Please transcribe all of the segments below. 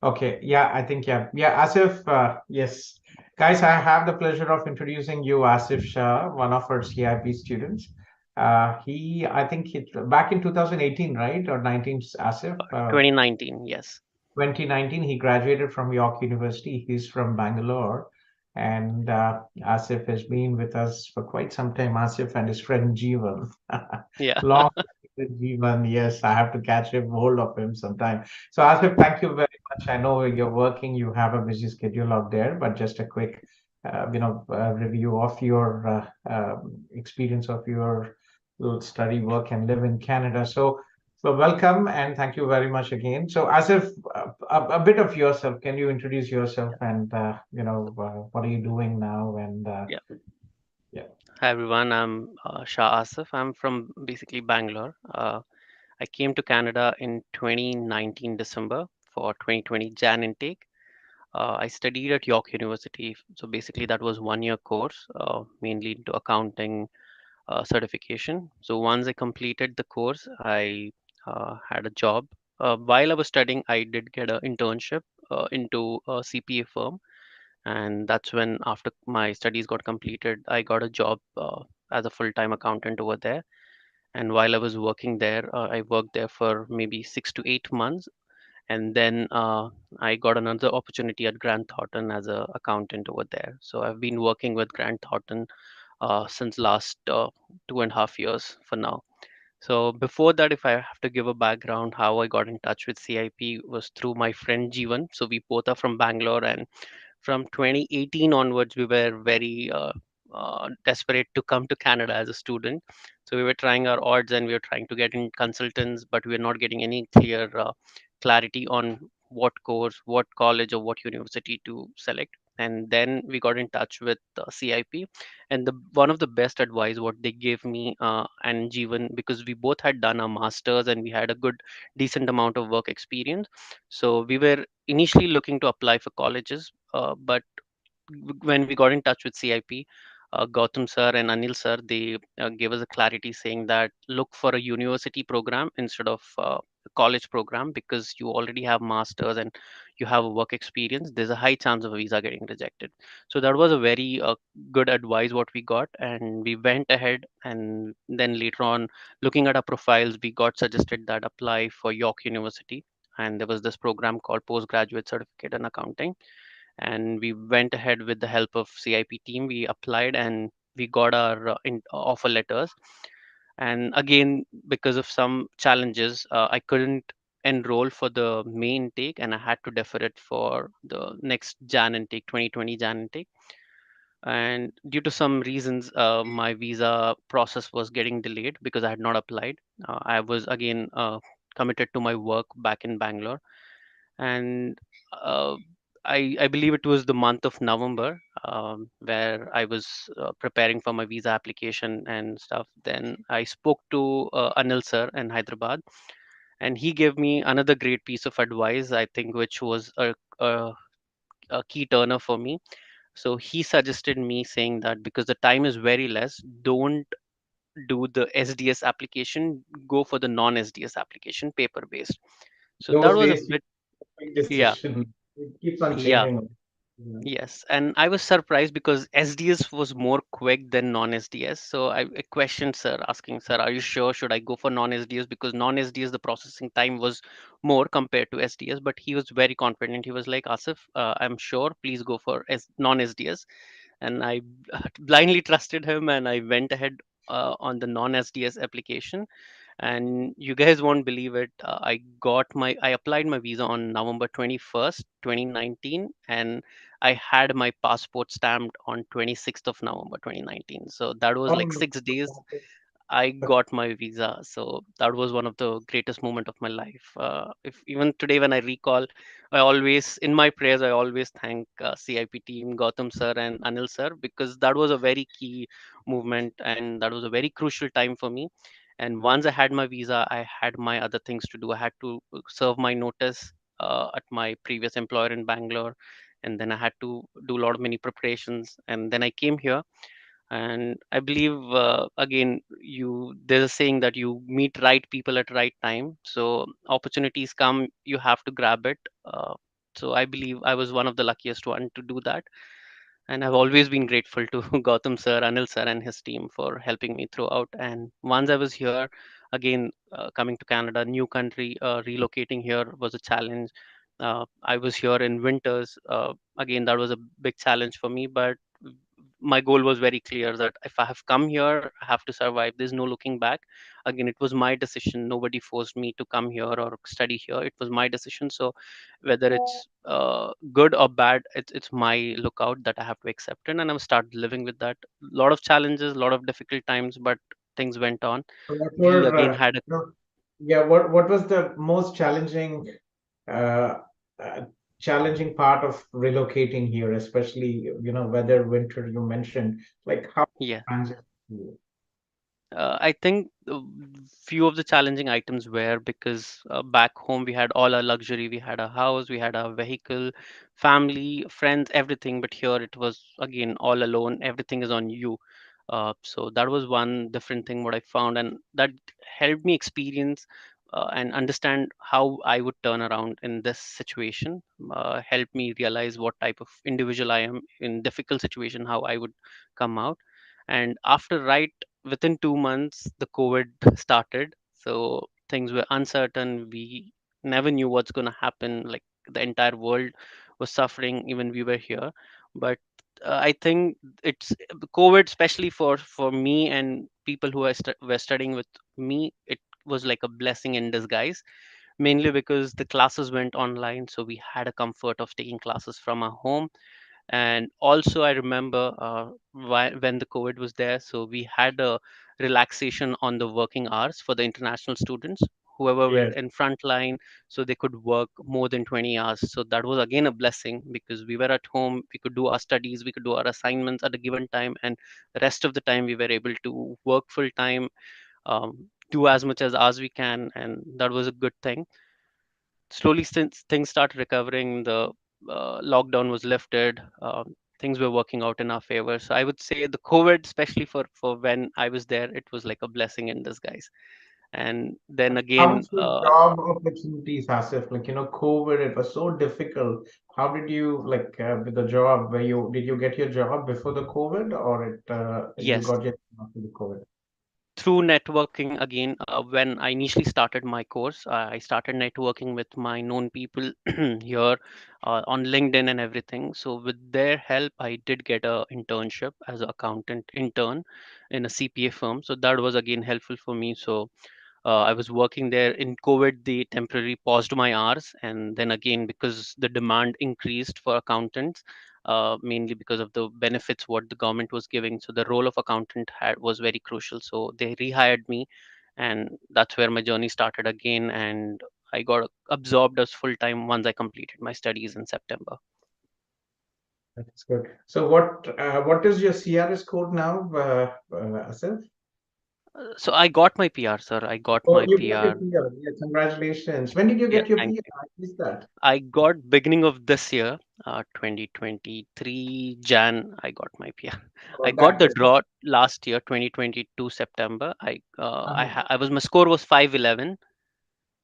Okay, yeah, I think, yeah, Asif, yes. Guys, I have the pleasure of introducing you, Asif Shah, one of our CIP students. I think back in 2018, right? Or 19, Asif, 2019, yes. 2019, he graduated from York University. He's from Bangalore. And Asif has been with us for quite some time, Asif and his friend Jeevan. Yeah. Long with Jeevan, yes, I have to catch him, hold of him sometime. So Asif, thank you very much. I know you're working, you have a busy schedule out there, but just a quick, review of your experience of your study, work, and live in Canada. So welcome and thank you very much again. So Asif, a bit of yourself. Can you introduce yourself and what are you doing now? And Yeah. yeah, Hi everyone, I'm Shah Asif. I'm from basically Bangalore. I came to Canada in 2019 December for 2020 Jan intake. I studied at York University. So basically that was 1 year course, mainly into accounting certification. So once I completed the course, I had a job. While I was studying, I did get an internship into a CPA firm, and that's when after my studies got completed I got a job as a full-time accountant over there. And while I was working there, I worked there for maybe 6 to 8 months, and then I got another opportunity at Grant Thornton as a accountant over there. So I've been working with Grant Thornton since last 2.5 years for now. So before that, if I have to give a background, how I got in touch with CIP was through my friend Jeevan. So we both are from Bangalore, and from 2018 onwards, we were very desperate to come to Canada as a student. So we were trying our odds and we were trying to get in consultants, but we were not getting any clear clarity on what course, what college, or what university to select. And then we got in touch with CIP, and the one of the best advice what they gave me and Jeevan, because we both had done our masters and we had a good decent amount of work experience. So we were initially looking to apply for colleges, but when we got in touch with CIP, Gautham sir and Anil sir, they gave us a clarity saying that look for a university program instead of a college program, because you already have masters and you have a work experience. There's a high chance of a visa getting rejected. So that was a very good advice what we got, and we went ahead. And then later on, looking at our profiles, we got suggested that apply for York University, and there was this program called postgraduate certificate in accounting. And we went ahead with the help of CIP team. We applied and we got our offer letters. And again, because of some challenges, I couldn't enroll for the main intake, and I had to defer it for the next Jan intake, 2020 Jan intake. And due to some reasons, my visa process was getting delayed because I had not applied. I was again committed to my work back in Bangalore. And uh, I believe it was the month of November, where I was preparing for my visa application and stuff. Then I spoke to Anil sir in Hyderabad, and he gave me another great piece of advice, I think, which was a key turner for me. So he suggested me saying that because the time is very less, don't do the SDS application, go for the non SDS application, paper based. So that those was a days, bit, big yeah. decision. It keeps on Yeah. changing. Yeah. Yes, and I was surprised because SDS was more quick than non-SDS. So I questioned sir, asking sir, "Are you sure? Should I go for non-SDS?" Because non-SDS the processing time was more compared to SDS. But he was very confident. He was like, "Asif, I'm sure. Please go for non-SDS." And I blindly trusted him, and I went ahead on the non-SDS application. And you guys won't believe it, I applied my visa on November 21st 2019, and I had my passport stamped on 26th of November 2019. So that was like Um, 6 days I got my visa. So that was one of the greatest moment of my life. If even today when I recall, I always in my prayers I always thank CIP team, Gautam sir and Anil sir, because that was a very key movement and that was a very crucial time for me. And once I had my visa, I had my other things to do. I had to serve my notice at my previous employer in Bangalore, and then I had to do a lot of many preparations, and then I came here. And I believe again, you there's a saying that you meet right people at right time. So opportunities come, you have to grab it. So I believe I was one of the luckiest one to do that, and I've always been grateful to Gautam sir, Anil sir, and his team for helping me throughout. And once I was here, again, coming to Canada, new country, relocating here was a challenge. I was here in winters. Again, that was a big challenge for me, but my goal was very clear that if I have come here, I have to survive. There's no looking back. Again, it was my decision. Nobody forced me to come here or study here. It was my decision. So whether it's good or bad, it's my lookout that I have to accept it, and I've started living with that. A lot of challenges, a lot of difficult times, but things went on. So what We were, again had a you know, yeah, what was the most uh, uh, challenging part of relocating here, especially, weather, winter, you mentioned, like how yeah. transit. I think few of the challenging items were because back home we had all our luxury. We had a house, we had a vehicle, family, friends, everything. But here it was again all alone. Everything is on you. So that was one different thing what I found, and that helped me experience and understand how I would turn around in this situation. Helped me realize what type of individual I am in difficult situation, how I would come out. And after right within 2 months, the COVID started. So things were uncertain. We never knew what's going to happen. Like the entire world was suffering, even we were here. But I think it's COVID, especially for me and people who were studying with me. It was like a blessing in disguise, mainly because the classes went online, so we had a comfort of taking classes from our home. And also I remember when the COVID was there, so we had a relaxation on the working hours for the international students whoever were Yes, in front line, so they could work more than 20 hours. So that was again a blessing because we were at home, we could do our studies, we could do our assignments at a given time, and the rest of the time we were able to work full time, do as much as hours we can, and that was a good thing. Slowly, since things started recovering, the lockdown was lifted. Things were working out in our favor. So I would say the COVID, especially for when I was there, it was like a blessing in disguise. And then how again, was your job opportunities, Asif? Like, COVID, it was so difficult. How did you, like, with the job, where did you get your job before the COVID, or you yes, got your job after the COVID? through networking again, when I initially started my course, I started networking with my known people here on LinkedIn and everything. So with their help, I did get a internship as an accountant intern in a CPA firm. So that was again helpful for me. So I was working there in COVID. They temporarily paused my hours, and then again because the demand increased for accountants, mainly because of the benefits what the government was giving. So the role of accountant was very crucial. So they rehired me, and that's where my journey started again. And I got absorbed as full time once I completed my studies in September. That's good. So what is your CRS code now, Asif? So I got my PR, sir. I got Oh, my you got your PR. PR. Yeah, congratulations. When did you Yeah, get your thank you. PR? I missed that. I got beginning of this year, 2023 Jan. I got my PR. I Oh, got the that. draw last year, 2022 September. Uh-huh. I was my score was 511.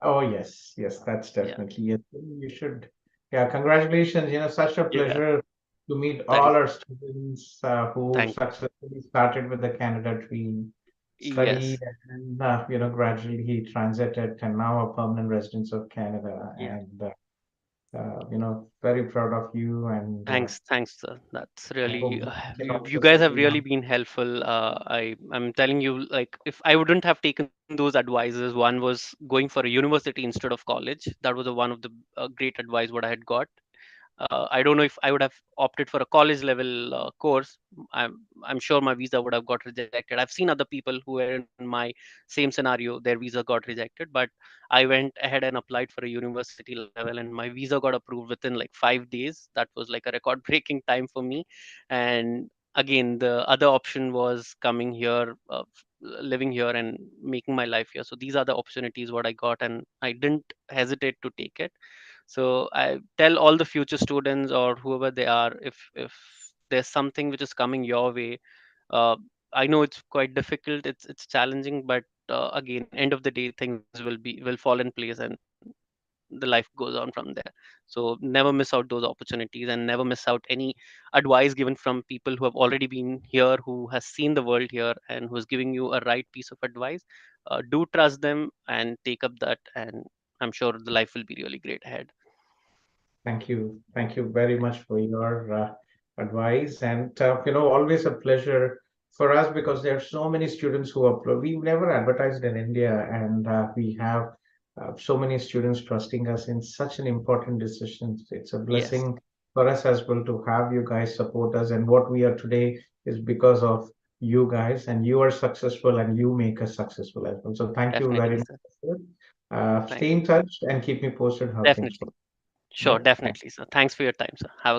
Oh, yes, yes, that's Yeah, definitely it. You should. Yeah, congratulations. Such a yeah. pleasure to meet all Thank, our students who thank. successfully started with the Canada Dream, studied, Yes, and gradually he transited and now a permanent residence of Canada. yeah. And very proud of you. And Thanks, sir. That's I hope really we can you also guys settle have really down. been helpful. I'm telling you, like if I wouldn't have taken those advices, one was going for a university instead of college. That was one of the great advice what I had got. I don't know if I would have opted for a college level course. I'm sure my visa would have got rejected. I've seen other people who were in my same scenario, their visa got rejected, but I went ahead and applied for a university level, and my visa got approved within like 5 days. That was like a record breaking time for me. And again, the other option was coming here, living here, and making my life here. So these are the opportunities what I got, and I didn't hesitate to take it. So I tell all the future students or whoever they are, if there's something which is coming your way, uh, I know it's quite difficult, it's challenging, but again, end of the day, things will fall in place, and the life goes on from there. So never miss out those opportunities, and never miss out any advice given from people who have already been here, who has seen the world here, and who is giving you a right piece of advice. Do trust them and take up that, and I'm sure the life will be really great ahead. Thank you. Thank you very much for your advice. And, always a pleasure for us because there are so many students who apply. We've never advertised in India, and we have so many students trusting us in such an important decision. It's a Yes, blessing for us as well to have you guys support us. And what we are today is because of you guys, and you are successful and you make us successful as well. So thank you very definitely, sir. much. Thank Stay in touch and keep me posted how things Definitely. work. Sure, Yeah. Thank definitely, sir. Thanks for your time, sir. Have a